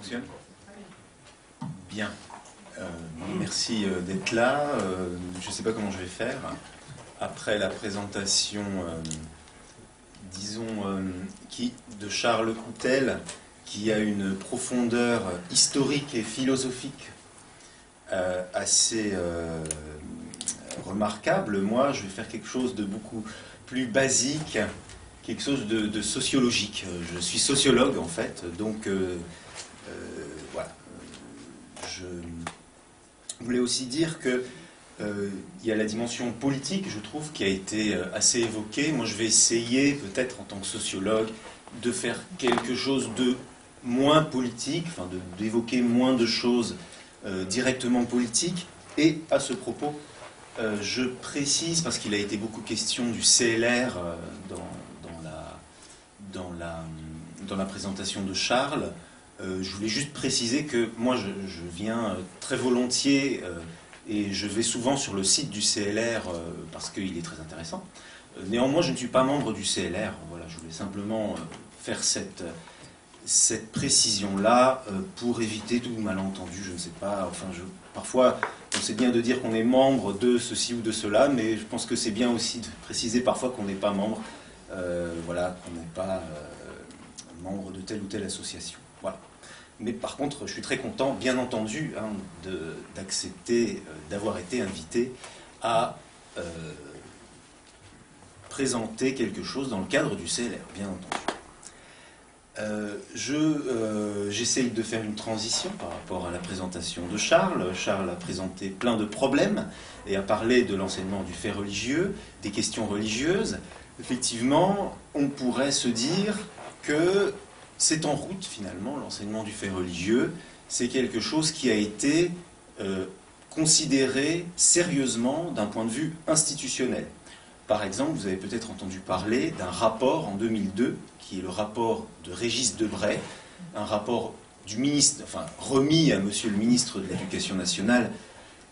fonctionne? Bien. Merci d'être là. Je ne sais pas comment je vais faire. Après la présentation, disons, de Charles Coutel, qui a une profondeur historique et philosophique assez remarquable, moi, je vais faire quelque chose de beaucoup plus basique, quelque chose de sociologique. Je suis sociologue, en fait, donc voilà. Je voulais aussi dire que il y a la dimension politique, je trouve, qui a été assez évoquée. Moi, je vais essayer, peut-être en tant que sociologue, de faire quelque chose de moins politique, enfin d'évoquer moins de choses directement politiques. Et à ce propos, je précise, parce qu'il a été beaucoup question du CLR dans la présentation de Charles, je voulais juste préciser que moi, je viens très volontiers et je vais souvent sur le site du CLR parce qu'il est très intéressant. Néanmoins, je ne suis pas membre du CLR. Voilà, je voulais simplement faire cette précision-là pour éviter tout malentendu. Je ne sais pas, enfin, parfois, c'est bien de dire qu'on est membre de ceci ou de cela, mais je pense que c'est bien aussi de préciser parfois qu'on n'est pas membre, voilà, qu'on n'est pas membre de telle ou telle association. Voilà. Mais par contre, je suis très content, bien entendu, hein, d'accepter, d'avoir été invité à présenter quelque chose dans le cadre du CLR, bien entendu. J'essaye de faire une transition par rapport à la présentation de Charles. Charles a présenté plein de problèmes et a parlé de l'enseignement du fait religieux, des questions religieuses. Effectivement, on pourrait se dire que c'est en route, finalement, l'enseignement du fait religieux. C'est quelque chose qui a été considéré sérieusement d'un point de vue institutionnel. Par exemple, vous avez peut-être entendu parler d'un rapport en 2002, qui est le rapport de Régis Debray, un rapport du ministre, enfin remis à monsieur le ministre de l'Éducation nationale,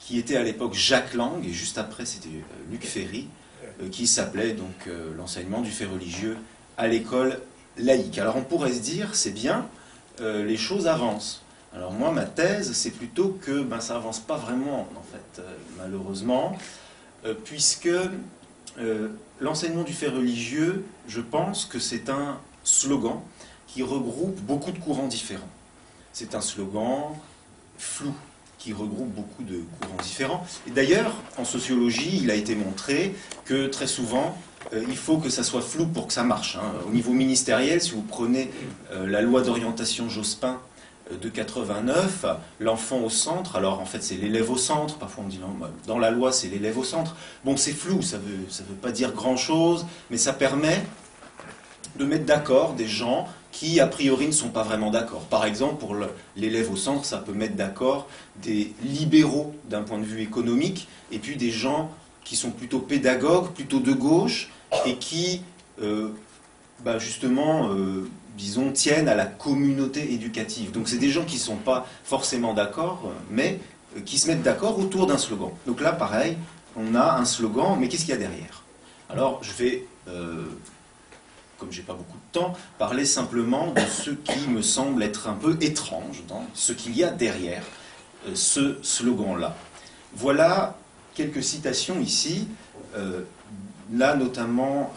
qui était à l'époque Jacques Lang, et juste après c'était Luc Ferry, qui s'appelait donc l'enseignement du fait religieux à l'école laïque. Alors on pourrait se dire, c'est bien, les choses avancent. Alors moi, ma thèse, c'est plutôt que ça n'avance pas vraiment, en fait, malheureusement, puisque l'enseignement du fait religieux, je pense que c'est un slogan qui regroupe beaucoup de courants différents. C'est un slogan flou, qui regroupe beaucoup de courants différents. Et d'ailleurs, en sociologie, il a été montré que très souvent, il faut que ça soit flou pour que ça marche. Hein. Au niveau ministériel, si vous prenez la loi d'orientation Jospin de 89, l'enfant au centre, alors en fait c'est l'élève au centre, parfois on dit non, dans la loi c'est l'élève au centre. Bon, c'est flou, ça veut pas dire grand-chose, mais ça permet de mettre d'accord des gens qui a priori ne sont pas vraiment d'accord. Par exemple, pour l'élève au centre, ça peut mettre d'accord des libéraux d'un point de vue économique, et puis des gens qui sont plutôt pédagogues, plutôt de gauche, et qui, justement, disons, tiennent à la communauté éducative. Donc c'est des gens qui ne sont pas forcément d'accord, mais qui se mettent d'accord autour d'un slogan. Donc là, pareil, on a un slogan, mais qu'est-ce qu'il y a derrière? Alors, je vais, comme j'ai pas beaucoup de temps, parler simplement de ce qui me semble être un peu étrange dans ce qu'il y a derrière ce slogan-là. Voilà quelques citations ici, là notamment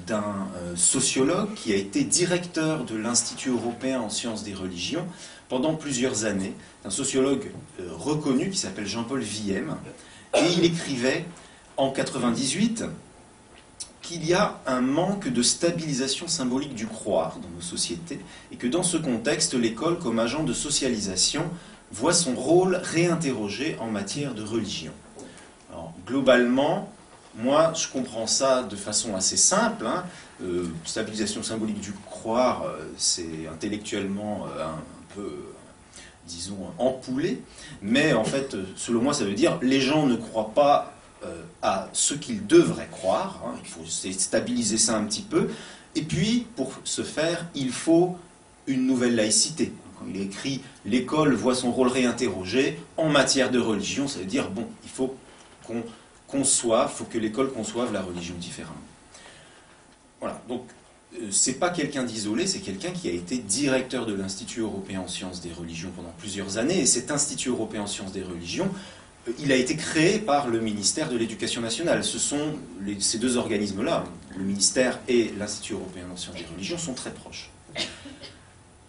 d'un sociologue qui a été directeur de l'Institut européen en sciences des religions pendant plusieurs années, un sociologue reconnu qui s'appelle Jean-Paul Villem, et il écrivait en 1998 qu'il y a un manque de stabilisation symbolique du croire dans nos sociétés, et que dans ce contexte, l'école, comme agent de socialisation, voit son rôle réinterrogé en matière de religion. Alors, globalement, moi, je comprends ça de façon assez simple. Hein. Stabilisation symbolique du croire, c'est intellectuellement un peu, disons, empoulé. Mais en fait, selon moi, ça veut dire les gens ne croient pas à ce qu'ils devraient croire. Hein. Il faut stabiliser ça un petit peu. Et puis, pour ce faire, il faut une nouvelle laïcité. Quand il est écrit « l'école voit son rôle réinterrogé en matière de religion », ça veut dire, bon, il faut faut que l'école conçoive la religion différemment. Voilà, donc c'est pas quelqu'un d'isolé, c'est quelqu'un qui a été directeur de l'Institut européen en sciences des religions pendant plusieurs années, et cet Institut européen en sciences des religions, il a été créé par le ministère de l'Éducation nationale. Ces deux organismes-là, le ministère et l'Institut européen en sciences des religions, sont très proches.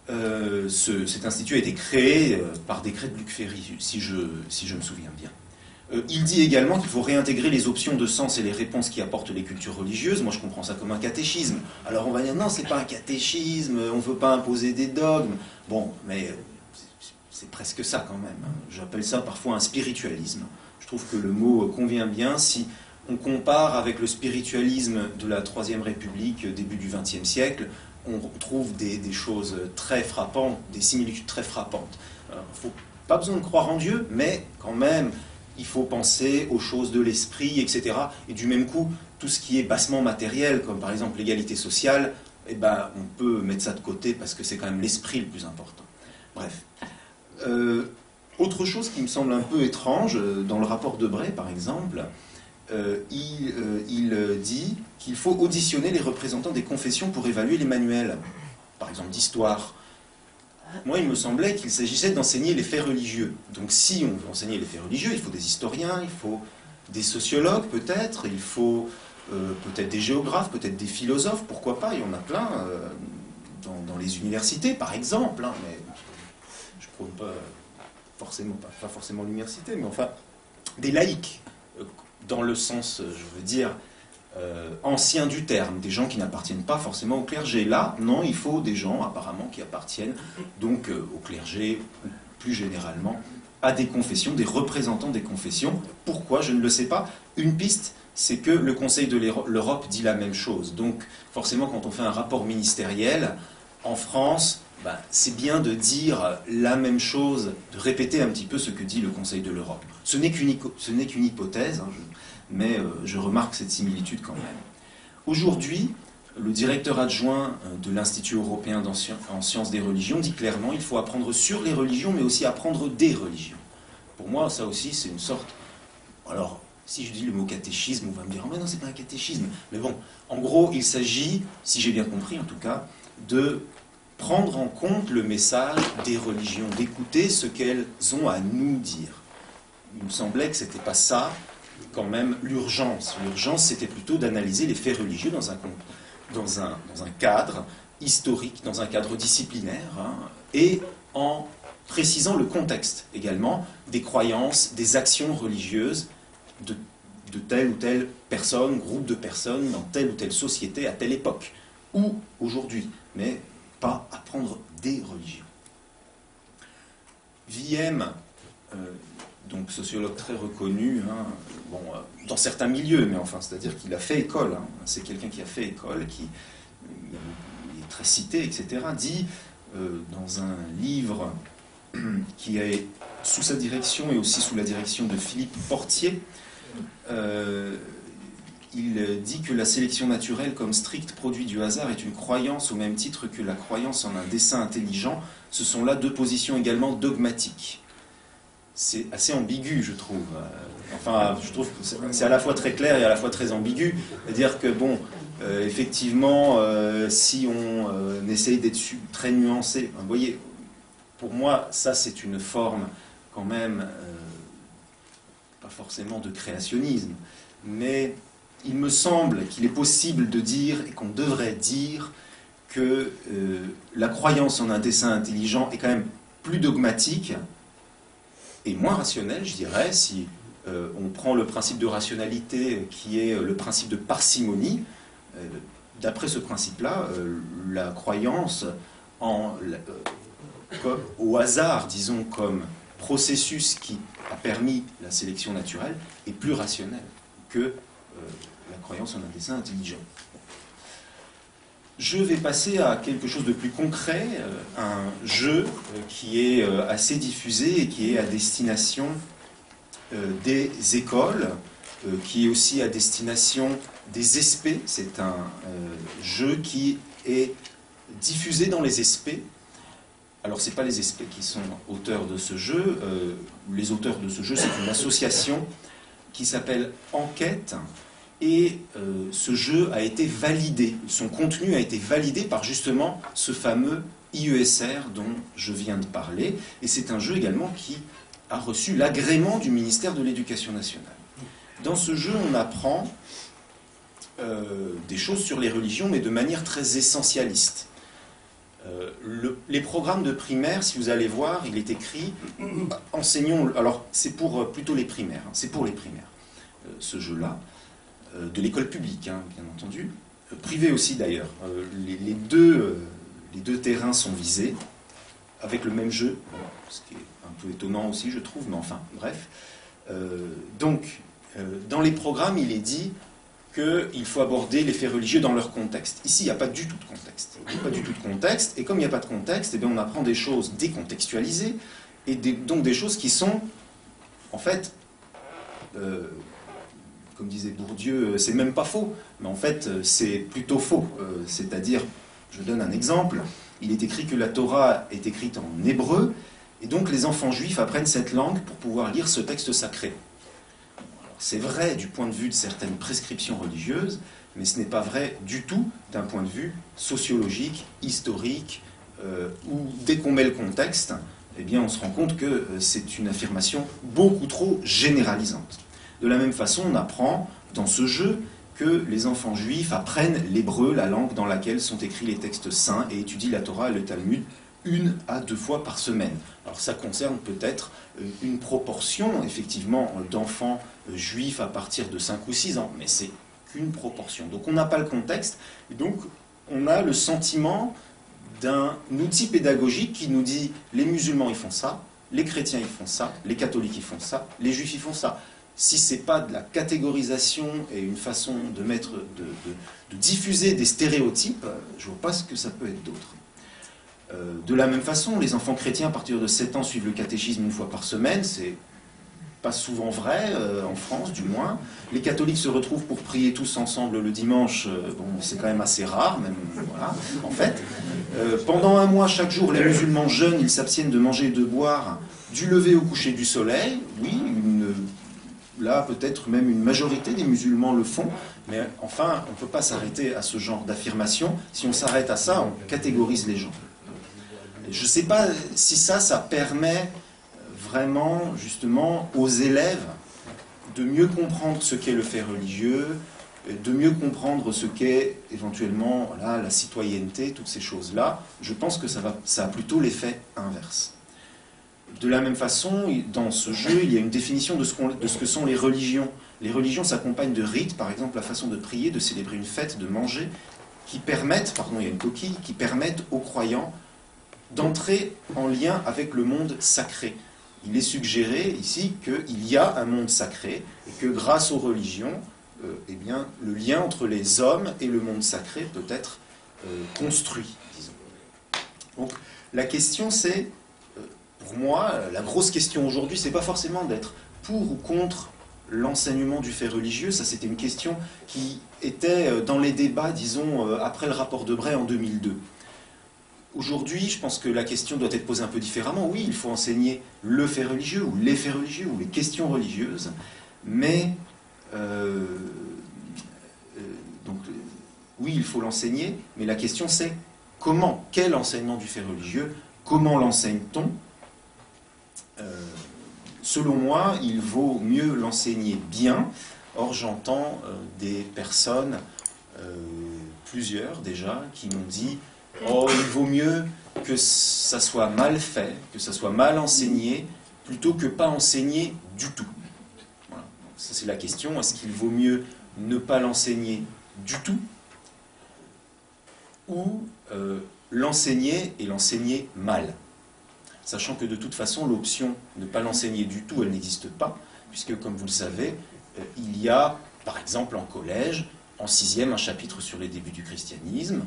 Cet institut a été créé par décret de Luc Ferry, si je me souviens bien. Il dit également qu'il faut réintégrer les options de sens et les réponses qui apportent les cultures religieuses. Moi, je comprends ça comme un catéchisme. Alors, on va dire, non, c'est pas un catéchisme, on ne veut pas imposer des dogmes. Bon, mais c'est presque ça quand même. J'appelle ça parfois un spiritualisme. Je trouve que le mot convient bien si on compare avec le spiritualisme de la Troisième République, début du XXe siècle. On trouve des choses très frappantes, des similitudes très frappantes. Pas besoin de croire en Dieu, mais quand même, il faut penser aux choses de l'esprit, etc. Et du même coup, tout ce qui est bassement matériel, comme par exemple l'égalité sociale, eh ben, on peut mettre ça de côté parce que c'est quand même l'esprit le plus important. Bref. Autre chose qui me semble un peu étrange, dans le rapport de Bray, par exemple, il dit qu'il faut auditionner les représentants des confessions pour évaluer les manuels, par exemple d'histoire. Moi, il me semblait qu'il s'agissait d'enseigner les faits religieux. Donc si on veut enseigner les faits religieux, il faut des historiens, il faut des sociologues peut-être, il faut peut-être des géographes, peut-être des philosophes, pourquoi pas, il y en a plein dans les universités, par exemple, hein, mais je ne prône pas forcément l'université, mais enfin, des laïcs, dans le sens, je veux dire, ancien du terme, des gens qui n'appartiennent pas forcément au clergé. Là, non, il faut des gens apparemment qui appartiennent donc au clergé, plus généralement, à des confessions, des représentants des confessions. Pourquoi? Je ne le sais pas. Une piste, c'est que le Conseil de l'Europe dit la même chose. Donc, forcément, quand on fait un rapport ministériel, en France, ben, c'est bien de dire la même chose, de répéter un petit peu ce que dit le Conseil de l'Europe. Ce n'est qu'une hypothèse, hein, mais je remarque cette similitude quand même. Aujourd'hui, le directeur adjoint de l'Institut européen en sciences des religions dit clairement qu'il faut apprendre sur les religions, mais aussi apprendre des religions. Pour moi, ça aussi, c'est une sorte... Alors, si je dis le mot catéchisme, on va me dire « Oh, mais non, c'est pas un catéchisme ». Mais bon, en gros, il s'agit, si j'ai bien compris en tout cas, de prendre en compte le message des religions, d'écouter ce qu'elles ont à nous dire. Il me semblait que ce n'était pas ça, quand même, l'urgence. L'urgence, c'était plutôt d'analyser les faits religieux dans un cadre historique, dans un cadre disciplinaire, hein, et en précisant le contexte également des croyances, des actions religieuses de telle ou telle personne, groupe de personnes, dans telle ou telle société, à telle époque, ou aujourd'hui, mais pas apprendre des religions. Willem, donc sociologue très reconnu, hein, bon, dans certains milieux, mais enfin, c'est-à-dire qu'il a fait école, hein, c'est quelqu'un qui a fait école, qui est très cité, etc., dit dans un livre qui est sous sa direction et aussi sous la direction de Philippe Portier, il dit que la sélection naturelle comme strict produit du hasard est une croyance au même titre que la croyance en un dessein intelligent. Ce sont là deux positions également dogmatiques. C'est assez ambigu, je trouve. Enfin, je trouve que c'est à la fois très clair et à la fois très ambigu. C'est-à-dire que, bon, effectivement, si on essaye d'être très nuancé, vous voyez, pour moi, ça c'est une forme quand même, pas forcément de créationnisme, mais il me semble qu'il est possible de dire, et qu'on devrait dire, que la croyance en un dessein intelligent est quand même plus dogmatique et moins rationnelle, je dirais, si on prend le principe de rationalité qui est le principe de parcimonie. D'après ce principe-là, la croyance au hasard, disons, comme processus qui a permis la sélection naturelle, est plus rationnelle que la croyance en un dessein intelligent. Je vais passer à quelque chose de plus concret, un jeu qui est assez diffusé et qui est à destination des écoles, qui est aussi à destination des ESPÉ. C'est un jeu qui est diffusé dans les ESPÉ. Alors, ce n'est pas les ESPÉ qui sont auteurs de ce jeu. Les auteurs de ce jeu, c'est une association qui s'appelle Enquête Et ce jeu a été validé, son contenu a été validé par justement ce fameux IESR dont je viens de parler. Et c'est un jeu également qui a reçu l'agrément du ministère de l'Éducation nationale. Dans ce jeu, on apprend des choses sur les religions, mais de manière très essentialiste. Les programmes de primaire, si vous allez voir, il est écrit enseignons. Alors, c'est pour plutôt les primaires, hein, c'est pour les primaires, ce jeu-là, de l'école publique, hein, bien entendu, privée aussi d'ailleurs. Les deux terrains sont visés, avec le même jeu, bon, ce qui est un peu étonnant aussi, je trouve, mais enfin, bref. Donc, dans les programmes, il est dit qu'il faut aborder les faits religieux dans leur contexte. Ici, il n'y a pas du tout de contexte. Il n'y a pas du tout de contexte, et comme il n'y a pas de contexte, eh bien, on apprend des choses décontextualisées, et donc des choses qui sont, en fait, comme disait Bourdieu, c'est même pas faux, mais en fait, c'est plutôt faux. C'est-à-dire, je donne un exemple, il est écrit que la Torah est écrite en hébreu, et donc les enfants juifs apprennent cette langue pour pouvoir lire ce texte sacré. C'est vrai du point de vue de certaines prescriptions religieuses, mais ce n'est pas vrai du tout d'un point de vue sociologique, historique, où dès qu'on met le contexte, eh bien on se rend compte que c'est une affirmation beaucoup trop généralisante. De la même façon, on apprend dans ce jeu que les enfants juifs apprennent l'hébreu, la langue dans laquelle sont écrits les textes saints, et étudient la Torah et le Talmud 1 à 2 fois par semaine. Alors ça concerne peut-être une proportion, effectivement, d'enfants juifs à partir de 5 ou 6 ans, mais c'est qu'une proportion. Donc on n'a pas le contexte, et donc on a le sentiment d'un outil pédagogique qui nous dit les musulmans ils font ça, les chrétiens ils font ça, les catholiques ils font ça, les juifs ils font ça. Si ce n'est pas de la catégorisation et une façon de diffuser des stéréotypes, je ne vois pas ce que ça peut être d'autre. De la même façon, les enfants chrétiens à partir de 7 ans suivent le catéchisme 1 fois par semaine, c'est pas souvent vrai, en France du moins. Les catholiques se retrouvent pour prier tous ensemble le dimanche, bon, c'est quand même assez rare, même, voilà, en fait. Pendant un mois, chaque jour, les musulmans jeûnent, ils s'abstiennent de manger et de boire du lever au coucher du soleil. Oui, là, peut-être même une majorité des musulmans le font, mais enfin, on ne peut pas s'arrêter à ce genre d'affirmation. Si on s'arrête à ça, on catégorise les gens. Je ne sais pas si ça permet vraiment, justement, aux élèves de mieux comprendre ce qu'est le fait religieux, de mieux comprendre ce qu'est éventuellement voilà, la citoyenneté, toutes ces choses-là. Je pense que ça a plutôt l'effet inverse. De la même façon, dans ce jeu, il y a une définition de ce que sont les religions. Les religions s'accompagnent de rites, par exemple la façon de prier, de célébrer une fête, de manger, qui permettent, pardon, il y a une coquille, qui permettent aux croyants d'entrer en lien avec le monde sacré. Il est suggéré ici qu'il y a un monde sacré et que grâce aux religions, eh bien, le lien entre les hommes et le monde sacré peut être construit, disons. Donc la question c'est, pour moi, la grosse question aujourd'hui, c'est pas forcément d'être pour ou contre l'enseignement du fait religieux. Ça, c'était une question qui était dans les débats, disons, après le rapport de Bray en 2002. Aujourd'hui, je pense que la question doit être posée un peu différemment. Oui, il faut enseigner le fait religieux, ou les faits religieux, ou les questions religieuses, mais donc, oui, il faut l'enseigner, mais la question c'est comment, quel enseignement du fait religieux, comment l'enseigne-t-on? Selon moi, il vaut mieux l'enseigner bien. Or, j'entends des personnes, plusieurs déjà, qui m'ont dit « Oh, il vaut mieux que ça soit mal fait, que ça soit mal enseigné, plutôt que pas enseigner du tout. » Voilà. Ça, c'est la question. Est-ce qu'il vaut mieux ne pas l'enseigner du tout ou l'enseigner et l'enseigner mal? Sachant que de toute façon, l'option ne pas l'enseigner du tout, elle n'existe pas, puisque, comme vous le savez, il y a, par exemple, en collège, en 6e, un chapitre sur les débuts du christianisme,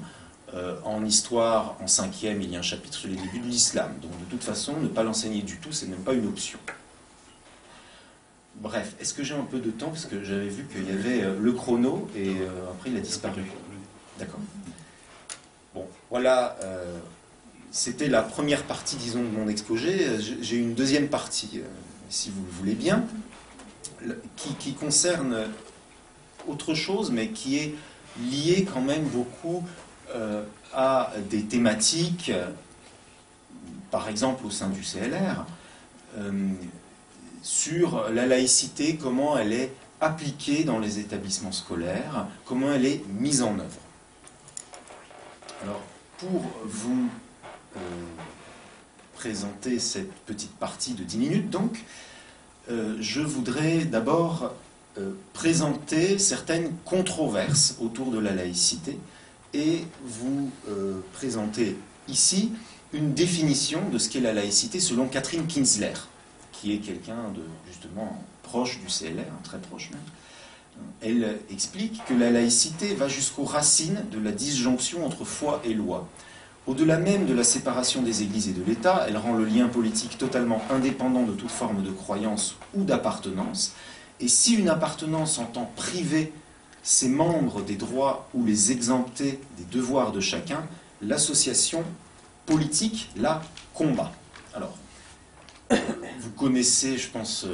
en histoire, en 5e, il y a un chapitre sur les débuts de l'islam. Donc, de toute façon, ne pas l'enseigner du tout, c'est même pas une option. Bref, est-ce que j'ai un peu de temps? Parce que j'avais vu qu'il y avait le chrono, et après, il a disparu. D'accord. Bon, voilà... C'était la première partie, disons, de mon exposé. J'ai une deuxième partie, si vous le voulez bien, qui concerne autre chose, mais qui est lié quand même beaucoup à des thématiques, par exemple au sein du CLR, sur la laïcité, comment elle est appliquée dans les établissements scolaires, comment elle est mise en œuvre. Alors, pour vous présenter cette petite partie de 10 minutes, donc, je voudrais d'abord présenter certaines controverses autour de la laïcité et vous présenter ici une définition de ce qu'est la laïcité selon Catherine Kinsler, qui est quelqu'un de justement proche du CLR, très proche même. Elle explique que la laïcité va jusqu'aux racines de la disjonction entre foi et loi. Au-delà même de la séparation des églises et de l'État, elle rend le lien politique totalement indépendant de toute forme de croyance ou d'appartenance. Et si une appartenance entend priver ses membres des droits ou les exempter des devoirs de chacun, l'association politique la combat. Alors, vous connaissez, je pense,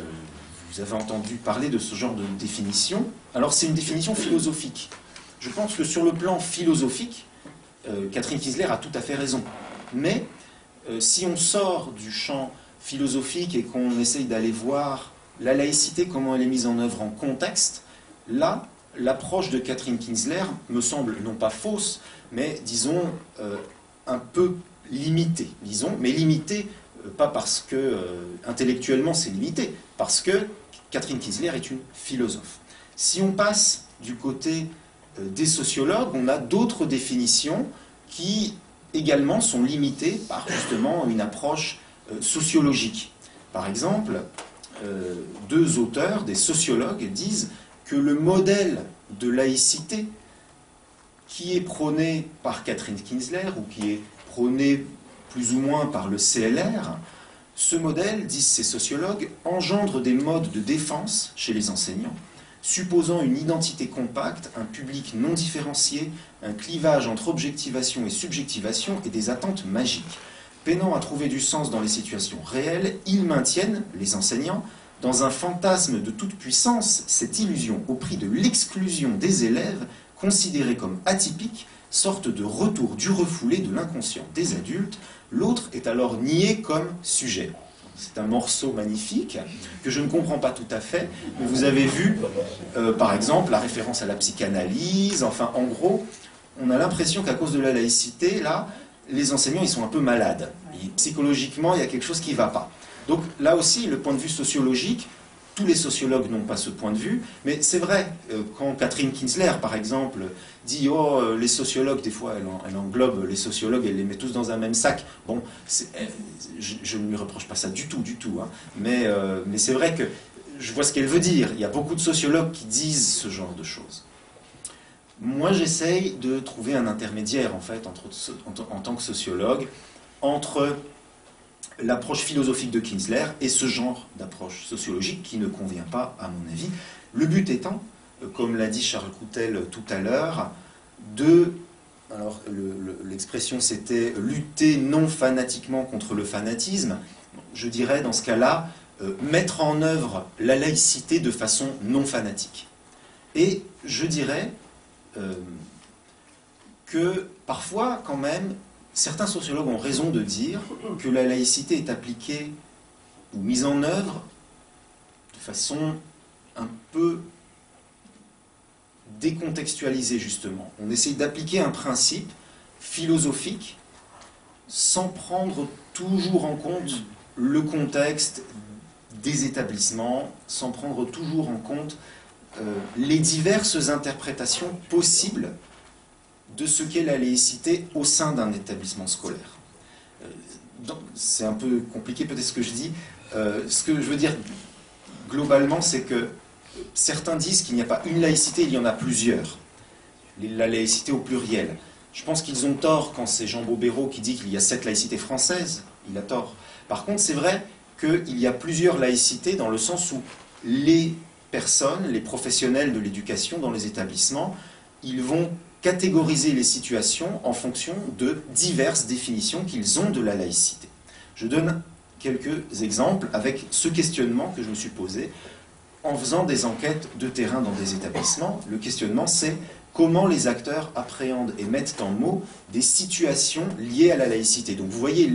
vous avez entendu parler de ce genre de définition. Alors, c'est une définition philosophique. Je pense que sur le plan philosophique, Catherine Kinsler a tout à fait raison. Mais si on sort du champ philosophique et qu'on essaye d'aller voir la laïcité, comment elle est mise en œuvre en contexte, là, l'approche de Catherine Kinsler me semble non pas fausse, mais disons un peu limitée. Disons, mais limitée, pas parce que intellectuellement c'est limité, parce que Catherine Kinsler est une philosophe. Si on passe du côté des sociologues, on a d'autres définitions qui également sont limitées par justement une approche sociologique. Par exemple, deux auteurs, des sociologues, disent que le modèle de laïcité qui est prôné par Catherine Kinsler ou qui est prôné plus ou moins par le CLR, ce modèle, disent ces sociologues, engendre des modes de défense chez les enseignants, supposant une identité compacte, un public non différencié, un clivage entre objectivation et subjectivation et des attentes magiques. Peinant à trouver du sens dans les situations réelles, ils maintiennent, les enseignants, dans un fantasme de toute puissance, cette illusion au prix de l'exclusion des élèves, considérés comme atypiques, sorte de retour du refoulé de l'inconscient des adultes. L'autre est alors nié comme sujet. C'est un morceau magnifique que je ne comprends pas tout à fait, mais vous avez vu, par exemple, la référence à la psychanalyse. Enfin, en gros, on a l'impression qu'à cause de la laïcité, là, les enseignants, ils sont un peu malades. Et psychologiquement, il y a quelque chose qui ne va pas. Donc là aussi, le point de vue sociologique, tous les sociologues n'ont pas ce point de vue, mais c'est vrai, quand Catherine Kinsler, par exemple, dit « Oh, les sociologues, des fois, elle englobe les sociologues, elle les met tous dans un même sac ». Bon, je ne lui reproche pas ça du tout, hein. Mais c'est vrai que je vois ce qu'elle veut dire. Il y a beaucoup de sociologues qui disent ce genre de choses. Moi, j'essaye de trouver un intermédiaire, en fait, en tant que sociologue, entre l'approche philosophique de Kinsler et ce genre d'approche sociologique qui ne convient pas, à mon avis. Le but étant, comme l'a dit Charles Coutel tout à l'heure, alors l'expression c'était lutter non fanatiquement contre le fanatisme. Je dirais dans ce cas-là, mettre en œuvre la laïcité de façon non fanatique. Et je dirais que parfois, quand même, certains sociologues ont raison de dire que la laïcité est appliquée ou mise en œuvre de façon un peu décontextualisée, justement. On essaye d'appliquer un principe philosophique sans prendre toujours en compte le contexte des établissements, sans prendre toujours en compte les diverses interprétations possibles de ce qu'est la laïcité au sein d'un établissement scolaire. C'est un peu compliqué peut-être ce que je dis. Ce que je veux dire globalement, c'est que certains disent qu'il n'y a pas une laïcité, il y en a plusieurs. La laïcité au pluriel. Je pense qu'ils ont tort quand c'est Jean Bobéro qui dit qu'il y a 7 laïcités françaises. Il a tort. Par contre, c'est vrai qu'il y a plusieurs laïcités dans le sens où les personnes, les professionnels de l'éducation dans les établissements, ils vont catégoriser les situations en fonction de diverses définitions qu'ils ont de la laïcité. Je donne quelques exemples avec ce questionnement que je me suis posé. en faisant des enquêtes de terrain dans des établissements. Le questionnement, c'est comment les acteurs appréhendent et mettent en mots des situations liées à la laïcité. Donc vous voyez,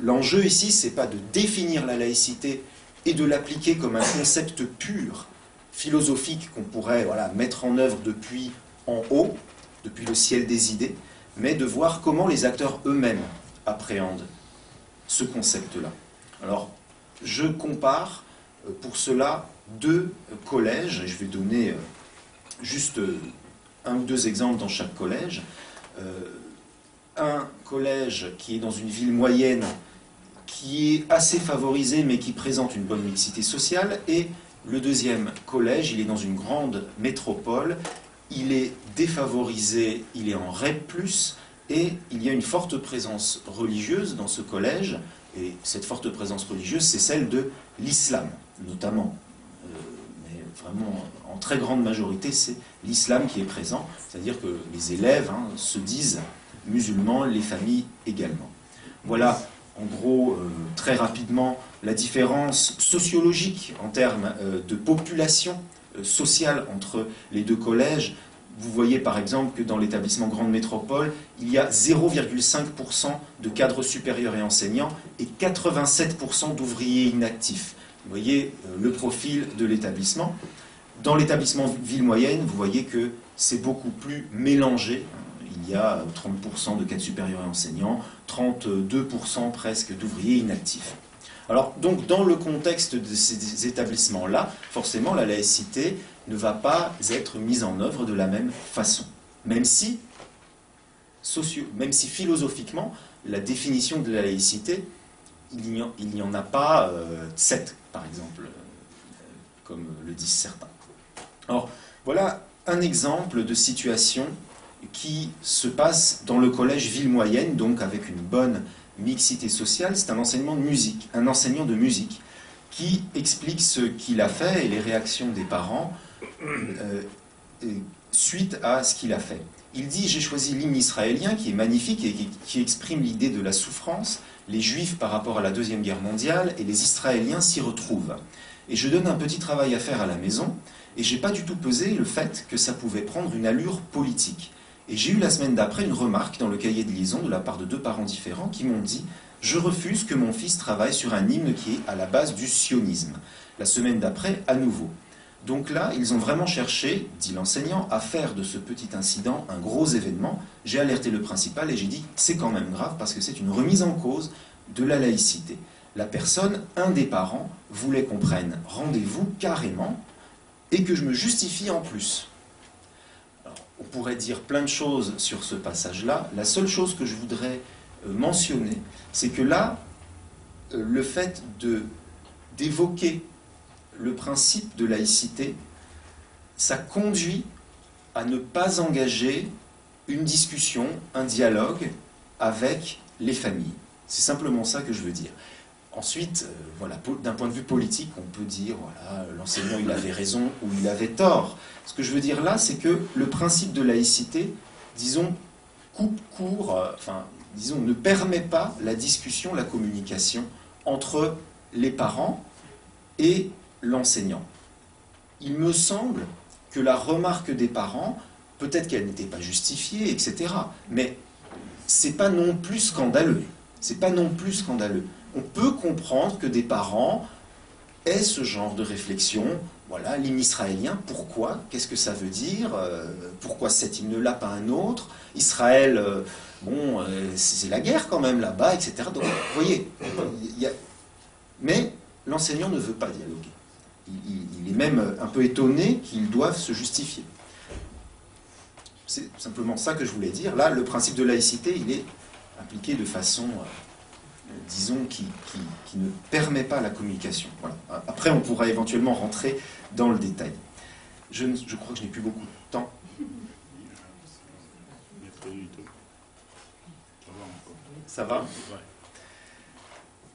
l'enjeu ici, c'est pas de définir la laïcité et de l'appliquer comme un concept pur, philosophique, qu'on pourrait mettre en œuvre depuis en haut, depuis le ciel des idées, mais de voir comment les acteurs eux-mêmes appréhendent ce concept-là. Alors, je compare pour cela deux collèges, et je vais donner juste un ou deux exemples dans chaque collège. Un collège qui est dans une ville moyenne, qui est assez favorisé, mais qui présente une bonne mixité sociale, et le deuxième collège, il est dans une grande métropole, il est défavorisé, il est en REP+, et il y a une forte présence religieuse dans ce collège, et cette forte présence religieuse, c'est celle de l'islam, notamment. Mais vraiment, en très grande majorité, c'est l'islam qui est présent, c'est-à-dire que les élèves se disent musulmans, les familles également. Voilà, en gros, très rapidement, la différence sociologique en termes de population sociale entre les deux collèges. Vous voyez par exemple que dans l'établissement Grande Métropole, il y a 0,5% de cadres supérieurs et enseignants et 87% d'ouvriers inactifs. Vous voyez le profil de l'établissement. Dans l'établissement ville moyenne, vous voyez que c'est beaucoup plus mélangé. Il y a 30% de cadres supérieurs et enseignants, 32% presque d'ouvriers inactifs. Alors, donc, dans le contexte de ces établissements-là, forcément, la laïcité ne va pas être mise en œuvre de la même façon. Même si philosophiquement, la définition de la laïcité, il n'y en a pas 7, par exemple, comme le disent certains. Alors, voilà un exemple de situation qui se passe dans le collège ville moyenne, donc avec une bonne mixité sociale. C'est un enseignant de musique qui explique ce qu'il a fait et les réactions des parents suite à ce qu'il a fait. Il dit: j'ai choisi l'hymne israélien qui est magnifique et qui exprime l'idée de la souffrance. Les Juifs par rapport à la Deuxième Guerre mondiale et les Israéliens s'y retrouvent. Et je donne un petit travail à faire à la maison et j'ai pas du tout pesé le fait que ça pouvait prendre une allure politique. Et j'ai eu la semaine d'après une remarque dans le cahier de liaison de la part de deux parents différents qui m'ont dit: je refuse que mon fils travaille sur un hymne qui est à la base du sionisme. La semaine d'après, à nouveau. Donc là, ils ont vraiment cherché, dit l'enseignant, à faire de ce petit incident un gros événement. J'ai alerté le principal et j'ai dit: c'est quand même grave parce que c'est une remise en cause de la laïcité. La personne, un des parents, voulait qu'on prenne rendez-vous carrément et que je me justifie en plus. On pourrait dire plein de choses sur ce passage-là. La seule chose que je voudrais mentionner, c'est que là, le fait d'évoquer le principe de laïcité, ça conduit à ne pas engager une discussion, un dialogue avec les familles. C'est simplement ça que je veux dire. Ensuite, d'un point de vue politique, on peut dire, l'enseignant il avait raison ou il avait tort. Ce que je veux dire là, c'est que le principe de laïcité, disons, coupe court, ne permet pas la discussion, la communication entre les parents et l'enseignant. Il me semble que la remarque des parents, peut-être qu'elle n'était pas justifiée, etc., mais c'est pas non plus scandaleux. C'est pas non plus scandaleux. On peut comprendre que des parents aient ce genre de réflexion. Voilà, l'hymne israélien, pourquoi? Qu'est-ce que ça veut dire? Pourquoi cet hymne-là, pas un autre? Israël, c'est la guerre quand même là-bas, etc. Donc, vous voyez, mais l'enseignant ne veut pas dialoguer. Il est même un peu étonné qu'ils doivent se justifier. C'est simplement ça que je voulais dire. Là, le principe de laïcité, il est appliqué de façon... disons, qui ne permet pas la communication. Voilà. Après, on pourra éventuellement rentrer dans le détail. Je crois que je n'ai plus beaucoup de temps. Ça va?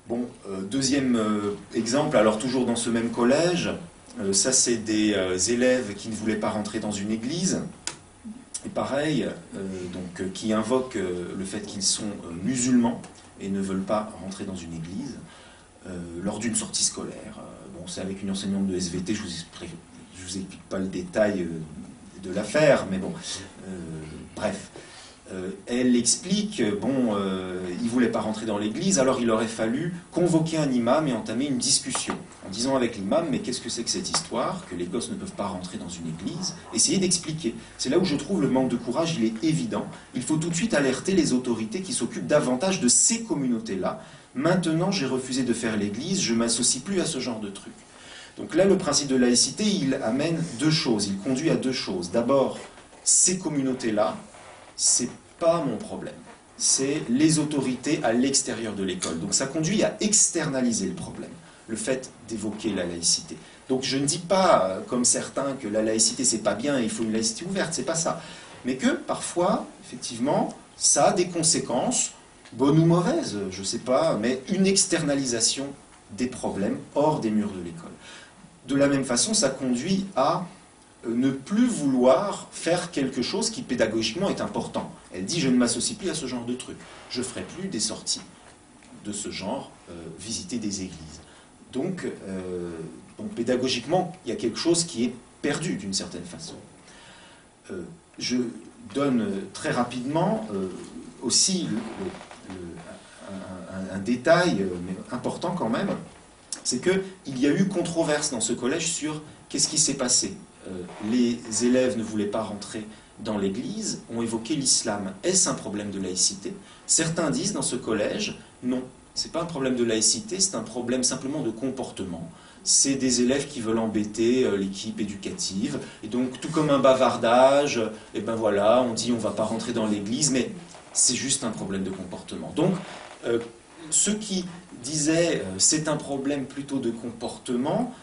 Bon, deuxième exemple, alors toujours dans ce même collège, ça c'est des élèves qui ne voulaient pas rentrer dans une église, et pareil, qui invoquent le fait qu'ils sont musulmans, et ne veulent pas rentrer dans une église. lors d'une sortie scolaire. Bon, c'est avec une enseignante de SVT, je vous explique pas le détail de l'affaire, mais bon, bref. Elle explique, bon, il ne voulait pas rentrer dans l'église, alors il aurait fallu convoquer un imam et entamer une discussion, en disant avec l'imam, mais qu'est-ce que c'est que cette histoire, que les gosses ne peuvent pas rentrer dans une église, essayer d'expliquer. C'est là où je trouve le manque de courage, il est évident. Il faut tout de suite alerter les autorités qui s'occupent davantage de ces communautés-là. Maintenant, j'ai refusé de faire l'église, je ne m'associe plus à ce genre de truc. Donc là, le principe de laïcité, il amène deux choses, il conduit à deux choses. D'abord, ces communautés-là, c'est pas mon problème. C'est les autorités à l'extérieur de l'école. Donc ça conduit à externaliser le problème, le fait d'évoquer la laïcité. Donc je ne dis pas, comme certains, que la laïcité c'est pas bien, il faut une laïcité ouverte, c'est pas ça. Mais que parfois, effectivement, ça a des conséquences, bonnes ou mauvaises, je sais pas, mais une externalisation des problèmes hors des murs de l'école. De la même façon, ça conduit à ne plus vouloir faire quelque chose qui pédagogiquement est important. Elle dit, je ne m'associe plus à ce genre de truc. Je ne ferai plus des sorties de ce genre, visiter des églises. Donc, pédagogiquement, il y a quelque chose qui est perdu d'une certaine façon. Je donne très rapidement aussi un détail, mais important quand même, c'est qu'il y a eu controverse dans ce collège sur qu'est-ce qui s'est passé. Les élèves ne voulaient pas rentrer dans l'église, ont évoqué l'islam. Est-ce un problème de laïcité? Certains disent dans ce collège, non, ce n'est pas un problème de laïcité, c'est un problème simplement de comportement. C'est des élèves qui veulent embêter l'équipe éducative, et donc tout comme un bavardage, et ben voilà, on dit on ne va pas rentrer dans l'église, mais c'est juste un problème de comportement. Donc, ceux qui disaient c'est un problème plutôt de comportement,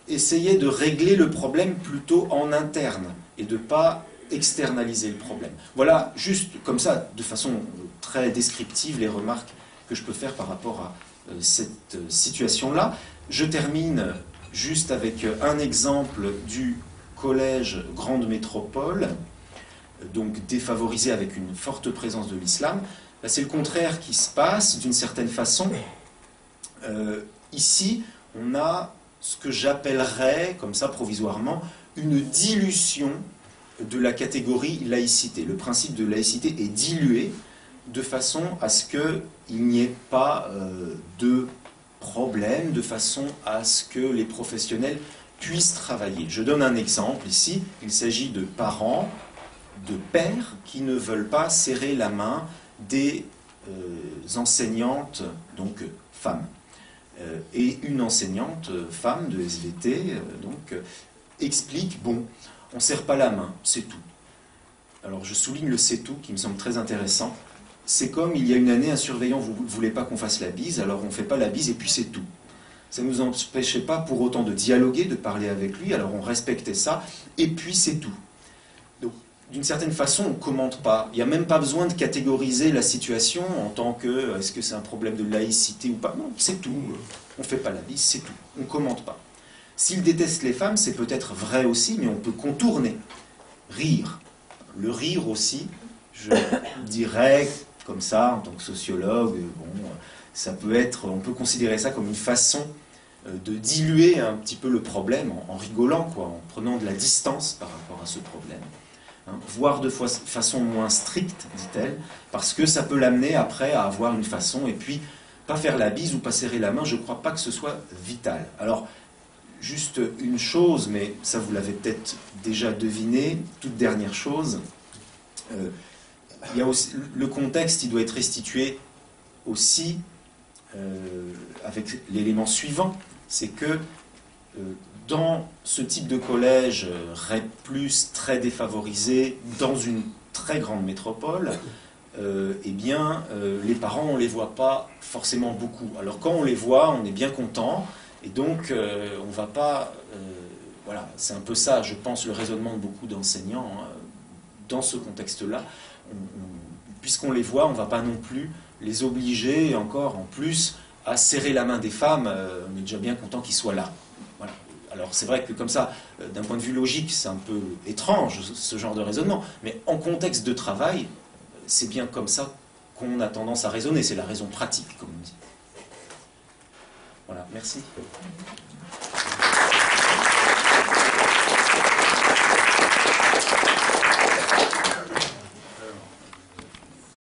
essayer de régler le problème plutôt en interne et de ne pas externaliser le problème. Voilà, juste comme ça, de façon très descriptive, les remarques que je peux faire par rapport à cette situation-là. Je termine juste avec un exemple du collège Grande Métropole, donc défavorisé avec une forte présence de l'islam. Là, c'est le contraire qui se passe d'une certaine façon. Ici, on a ce que j'appellerais, comme ça provisoirement, une dilution de la catégorie laïcité. Le principe de laïcité est dilué de façon à ce qu'il n'y ait pas de problème, de façon à ce que les professionnels puissent travailler. Je donne un exemple ici, il s'agit de parents, de pères qui ne veulent pas serrer la main des enseignantes, donc femmes. Et une enseignante femme de SVT explique, bon, on ne serre pas la main, c'est tout. Alors je souligne le c'est tout qui me semble très intéressant. C'est comme il y a une année, un surveillant ne voulait pas qu'on fasse la bise, alors on ne fait pas la bise et puis c'est tout. Ça ne nous empêchait pas pour autant de dialoguer, de parler avec lui, alors on respectait ça, et puis c'est tout. Donc d'une certaine façon, on ne commente pas. Il n'y a même pas besoin de catégoriser la situation en tant que est-ce que c'est un problème de laïcité ou pas. Non, c'est tout. On ne fait pas la bise, c'est tout. On ne commente pas. S'il déteste les femmes, c'est peut-être vrai aussi, mais on peut contourner. Rire. Le rire aussi, je dirais, comme ça, en tant que sociologue, bon, ça peut être, on peut considérer ça comme une façon de diluer un petit peu le problème en rigolant, quoi, en prenant de la distance par rapport à ce problème. Voire de façon moins stricte, dit-elle, parce que ça peut l'amener après à avoir une façon, et puis pas faire la bise ou pas serrer la main, je ne crois pas que ce soit vital. Alors, juste une chose, mais ça vous l'avez peut-être déjà deviné, toute dernière chose, il y a aussi, le contexte, il doit être restitué aussi avec l'élément suivant, c'est que dans ce type de collège REP+, très défavorisé, dans une très grande métropole, eh bien, les parents, on ne les voit pas forcément beaucoup. Alors quand on les voit, on est bien content, et donc on ne va pas... voilà, c'est un peu ça, je pense, le raisonnement de beaucoup d'enseignants. Dans ce contexte-là, puisqu'on les voit, on ne va pas non plus les obliger, encore en plus, à serrer la main des femmes. On est déjà bien content qu'ils soient là. Voilà. Alors c'est vrai que comme ça, d'un point de vue logique, c'est un peu étrange ce genre de raisonnement, mais en contexte de travail, c'est bien comme ça qu'on a tendance à raisonner, c'est la raison pratique, comme on dit. Merci.